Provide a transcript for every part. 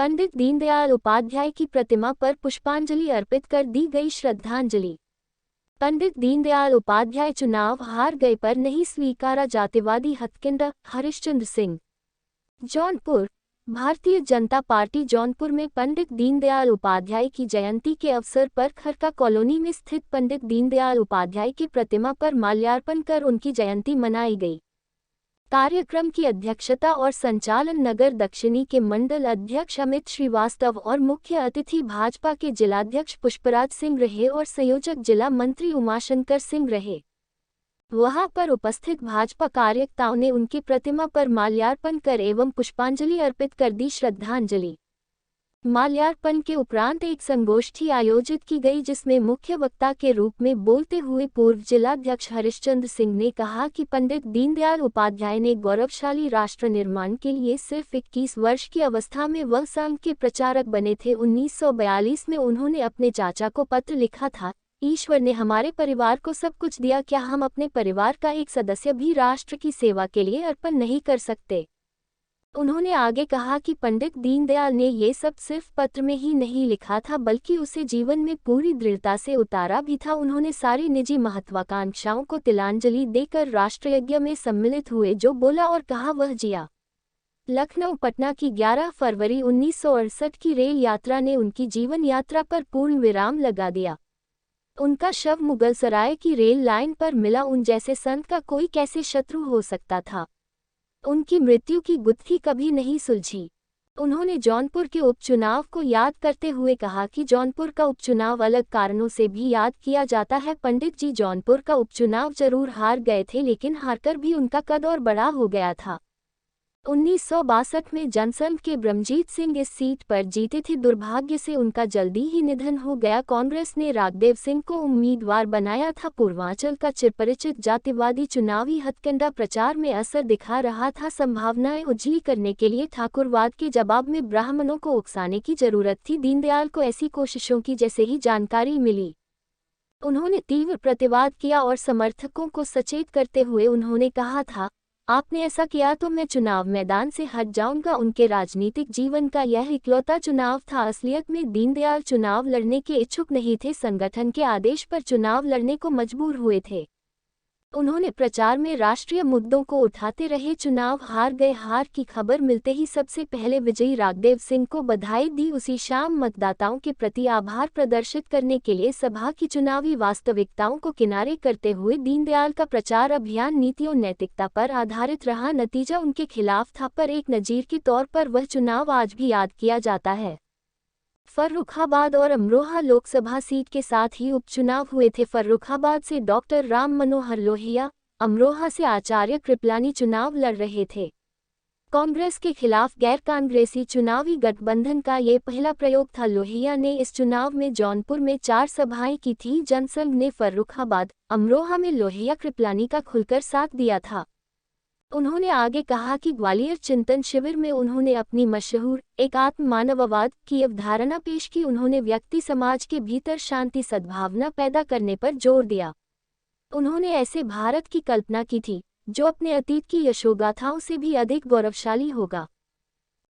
पंडित दीनदयाल उपाध्याय की प्रतिमा पर पुष्पांजलि अर्पित कर दी गई श्रद्धांजलि। पंडित दीनदयाल उपाध्याय चुनाव हार गए पर नहीं स्वीकारा जातिवादी हत्याकांड, हरिश्चंद्र सिंह। जौनपुर। भारतीय जनता पार्टी जौनपुर में पंडित दीनदयाल उपाध्याय की जयंती के अवसर पर खरका कॉलोनी में स्थित पंडित दीनदयाल उपाध्याय की प्रतिमा पर माल्यार्पण कर उनकी जयंती मनाई गई। कार्यक्रम की अध्यक्षता और संचालन नगर दक्षिणी के मंडल अध्यक्ष अमित श्रीवास्तव और मुख्य अतिथि भाजपा के जिलाध्यक्ष पुष्पराज सिंह रहे और संयोजक जिला मंत्री उमाशंकर सिंह रहे। वहां पर उपस्थित भाजपा कार्यकर्ताओं ने उनकी प्रतिमा पर माल्यार्पण कर एवं पुष्पांजलि अर्पित कर दी श्रद्धांजलि। माल्यार्पण के उपरांत एक संगोष्ठी आयोजित की गई जिसमें मुख्य वक्ता के रूप में बोलते हुए पूर्व जिलाध्यक्ष हरिश्चंद्र सिंह ने कहा कि पंडित दीनदयाल उपाध्याय ने गौरवशाली राष्ट्र निर्माण के लिए सिर्फ 21 वर्ष की अवस्था में वह संघ के प्रचारक बने थे। 1942 में उन्होंने अपने चाचा को पत्र लिखा था, ईश्वर ने हमारे परिवार को सब कुछ दिया, क्या हम अपने परिवार का एक सदस्य भी राष्ट्र की सेवा के लिए अर्पण नहीं कर सकते। उन्होंने आगे कहा कि पंडित दीनदयाल ने ये सब सिर्फ पत्र में ही नहीं लिखा था बल्कि उसे जीवन में पूरी दृढ़ता से उतारा भी था। उन्होंने सारी निजी महत्वाकांक्षाओं को तिलांजलि देकर राष्ट्रयज्ञ में सम्मिलित हुए, जो बोला और कहा वह जिया। लखनऊ पटना की 11 फरवरी 1968 की रेल यात्रा ने उनकी जीवन यात्रा पर पूर्ण विराम लगा दिया। उनका शव मुगलसराय की रेल लाइन पर मिला। उन जैसे संत का कोई कैसे शत्रु हो सकता था। उनकी मृत्यु की गुत्थी कभी नहीं सुलझी। उन्होंने जौनपुर के उपचुनाव को याद करते हुए कहा कि जौनपुर का उपचुनाव अलग कारणों से भी याद किया जाता है। पंडित जी जौनपुर का उपचुनाव जरूर हार गए थे, लेकिन हारकर भी उनका कद और बड़ा हो गया था। 1962 में जनसंघ के ब्रह्मजीत सिंह इस सीट पर जीते थे। दुर्भाग्य से उनका जल्दी ही निधन हो गया। कांग्रेस ने राघदेव सिंह को उम्मीदवार बनाया था। पूर्वांचल का चिरपरिचित जातिवादी चुनावी हथकंडा प्रचार में असर दिखा रहा था। संभावनाएं उजली करने के लिए ठाकुरवाद के जवाब में ब्राह्मणों को उकसाने की जरूरत थी। दीनदयाल को ऐसी कोशिशों की जैसे ही जानकारी मिली, उन्होंने तीव्र प्रतिवाद किया और समर्थकों को सचेत करते हुए उन्होंने कहा था, आपने ऐसा किया तो मैं चुनाव मैदान से हट जाऊंगा। उनके राजनीतिक जीवन का यह इकलौता चुनाव था। असलियत में दीनदयाल चुनाव लड़ने के इच्छुक नहीं थे, संगठन के आदेश पर चुनाव लड़ने को मजबूर हुए थे। उन्होंने प्रचार में राष्ट्रीय मुद्दों को उठाते रहे। चुनाव हार गए। हार की खबर मिलते ही सबसे पहले विजयी राघदेव सिंह को बधाई दी। उसी शाम मतदाताओं के प्रति आभार प्रदर्शित करने के लिए सभा की चुनावी वास्तविकताओं को किनारे करते हुए दीनदयाल का प्रचार अभियान नीतियों नैतिकता पर आधारित रहा। नतीजा उनके खिलाफ था, पर एक नजीर के तौर पर वह चुनाव आज भी याद किया जाता है। फर्रुखाबाद और अमरोहा लोकसभा सीट के साथ ही उपचुनाव हुए थे। फर्रुखाबाद से डॉक्टर राम मनोहर लोहिया, अमरोहा से आचार्य कृपलानी चुनाव लड़ रहे थे। कांग्रेस के खिलाफ गैर कांग्रेसी चुनावी गठबंधन का ये पहला प्रयोग था। लोहिया ने इस चुनाव में जौनपुर में 4 सभाएं की थी। जनसंघ ने फर्रुखाबाद, अमरोहा में लोहिया कृपलानी का खुलकर साथ दिया था। उन्होंने आगे कहा कि ग्वालियर चिंतन शिविर में उन्होंने अपनी मशहूर एकात्म मानववाद की अवधारणा पेश की। उन्होंने व्यक्ति समाज के भीतर शांति सद्भावना पैदा करने पर जोर दिया। उन्होंने ऐसे भारत की कल्पना की थी जो अपने अतीत की यशोगाथाओं से भी अधिक गौरवशाली होगा।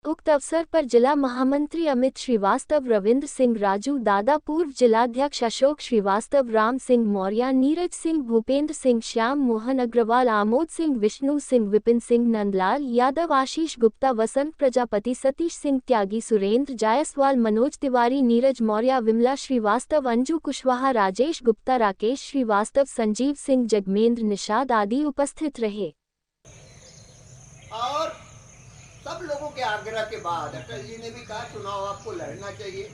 उक्त अवसर पर जिला महामंत्री अमित श्रीवास्तव, रविंद्र सिंह राजू दादा, पूर्व जिलाध्यक्ष अशोक श्रीवास्तव, राम सिंह मौर्य, नीरज सिंह, भूपेंद्र सिंह, श्याम मोहन अग्रवाल, आमोद सिंह, विष्णु सिंह, विपिन सिंह, नंदलाल यादव, आशीष गुप्ता, वसंत प्रजापति, सतीश सिंह त्यागी, सुरेंद्र जायसवाल, मनोज तिवारी, नीरज मौर्य, विमला श्रीवास्तव, अंजू कुशवाहा, राजेश गुप्ता, राकेश श्रीवास्तव, संजीव सिंह, जगमेंद्र निषाद आदि उपस्थित रहे। और सब लोगों के आग्रह के बाद अटल जी ने भी कहा चुनाव आपको लड़ना चाहिए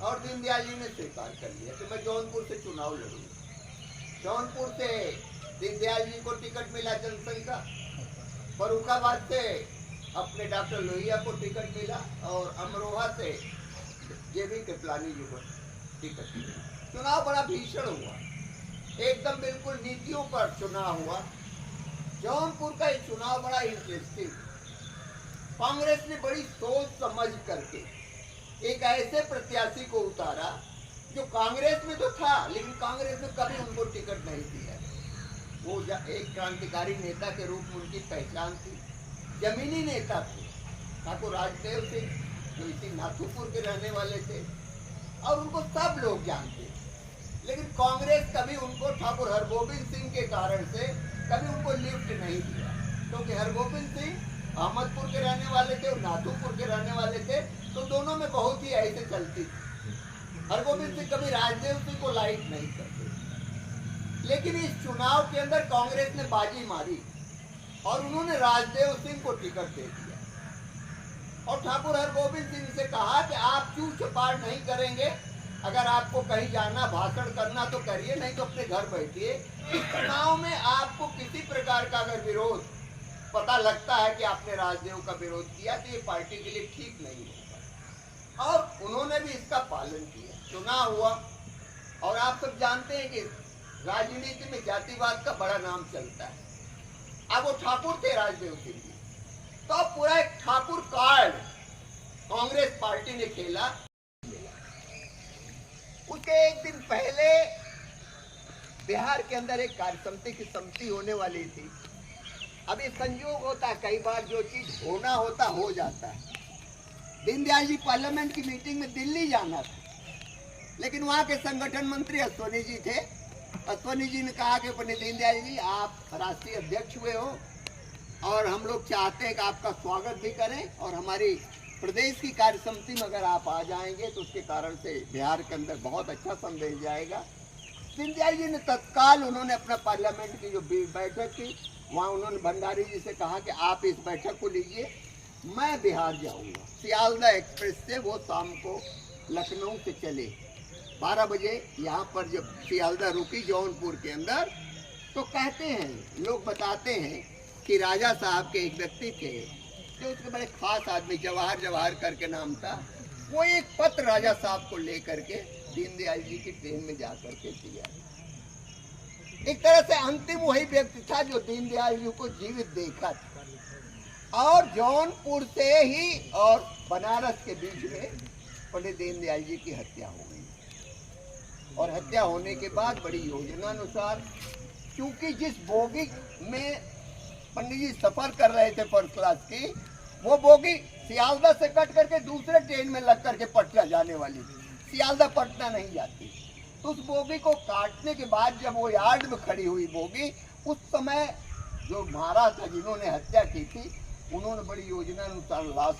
और दीनदयाल जी ने स्वीकार कर लिया कि मैं जौनपुर से चुनाव लड़ूंगा। जौनपुर से दीनदयाल जी को टिकट मिला जनसंघ का, फर्रुखाबाद से अपने डॉक्टर लोहिया को टिकट मिला और अमरोहा से जेबी कृपलानी जी को टिकट मिला। चुनाव बड़ा भीषण हुआ, एकदम बिल्कुल नीतियों पर चुनाव हुआ। जौनपुर का ये चुनाव बड़ा इंटरेस्टिंग। कांग्रेस ने बड़ी सोच समझ करके एक ऐसे प्रत्याशी को उतारा जो कांग्रेस में तो था, लेकिन कांग्रेस ने कभी उनको टिकट नहीं दिया। वो एक क्रांतिकारी नेता के रूप में उनकी पहचान थी, जमीनी नेता थे ठाकुर राघदेव सिंह। जो इसी नाथुपुर के रहने वाले थे, और उनको सब लोग जानते थे। लेकिन कांग्रेस कभी उनको ठाकुर हरगोविंद सिंह के कारण से कभी उनको लिफ्ट नहीं दिया, क्योंकि हरगोविंद सिंह अहमदपुर के रहने वाले थे और नाथुपुर के रहने वाले थे, तो दोनों में बहुत ही ऐसे चलती थी। हरगोविंद सिंह कभी राजदेव सिंह को लाइक नहीं करते, लेकिन इस चुनाव के अंदर कांग्रेस ने बाजी मारी और उन्होंने राजदेव सिंह को टिकट दे दिया और ठाकुर हरगोविंद सिंह से कहा कि आप चूर चपाट नहीं करेंगे, अगर आपको कहीं जाना भाषण करना तो करिए, नहीं तो अपने घर बैठिए। इस चुनाव में आपको किसी प्रकार का अगर विरोध पता लगता है कि आपने राजदेव का विरोध किया तो ये पार्टी के लिए ठीक नहीं होगा, और उन्होंने भी इसका पालन किया। चुनाव हुआ और आप सब जानते हैं कि राजनीति में जातिवाद का बड़ा नाम चलता है। अब वो ठाकुर थे राजदेव सिंह जी, तो पूरा एक ठाकुर कार्ड कांग्रेस पार्टी ने खेला। उसके एक दिन पहले बिहार के अंदर एक कार्यसमिति की समिति होने वाली थी। अभी संयोग होता है, कई बार जो चीज होना होता हो जाता है। दीनदयाल जी पार्लियामेंट की मीटिंग में दिल्ली जाना था, लेकिन वहाँ के संगठन मंत्री अश्वनी जी थे। अश्वनी जी ने कहा कि पंडित दीनदयाल जी आप राष्ट्रीय अध्यक्ष हुए हो और हम लोग चाहते हैं कि आपका स्वागत भी करें, और हमारी प्रदेश की कार्य समिति में अगर आप आ जाएंगे तो उसके कारण से बिहार के अंदर बहुत अच्छा संदेश जाएगा। दीनदयाल जी ने तत्काल उन्होंने अपना पार्लियामेंट की जो बैठक थी वहाँ उन्होंने भंडारी जी से कहा कि आप इस बैठक को लीजिए, मैं बिहार जाऊँगा। सियालदा एक्सप्रेस से वो शाम को लखनऊ से चले 12 बजे यहाँ पर जब सियालदा रुकी जौनपुर के अंदर, तो कहते हैं लोग बताते हैं कि राजा साहब के एक व्यक्ति थे जो उसके बड़े खास आदमी जवाहर करके नाम था, वो एक पत्र राजा साहब को लेकर के दीनदयाल जी की ट्रेन में जा करके दिया। एक तरह से अंतिम वही व्यक्ति था जो दीनदयाल जी को जीवित देखा था। और जौनपुर से ही और बनारस के बीच में पंडित दीनदयाल जी की हत्या हो गई, और हत्या होने के बाद बड़ी योजना अनुसार, क्योंकि जिस बोगी में पंडित जी सफर कर रहे थे फर्स्ट क्लास की, वो बोगी सियालदा से कट करके दूसरे ट्रेन में लग करके पटना जाने वाली थी, सियालदा पटना नहीं जाती। तो उस बोगी को काटने के बाद जब वो यार्ड में खड़ी हुई बोगी, उस समय जो महाराज था जिन्होंने हत्या की थी, उन्होंने बड़ी योजना अनुसार लाश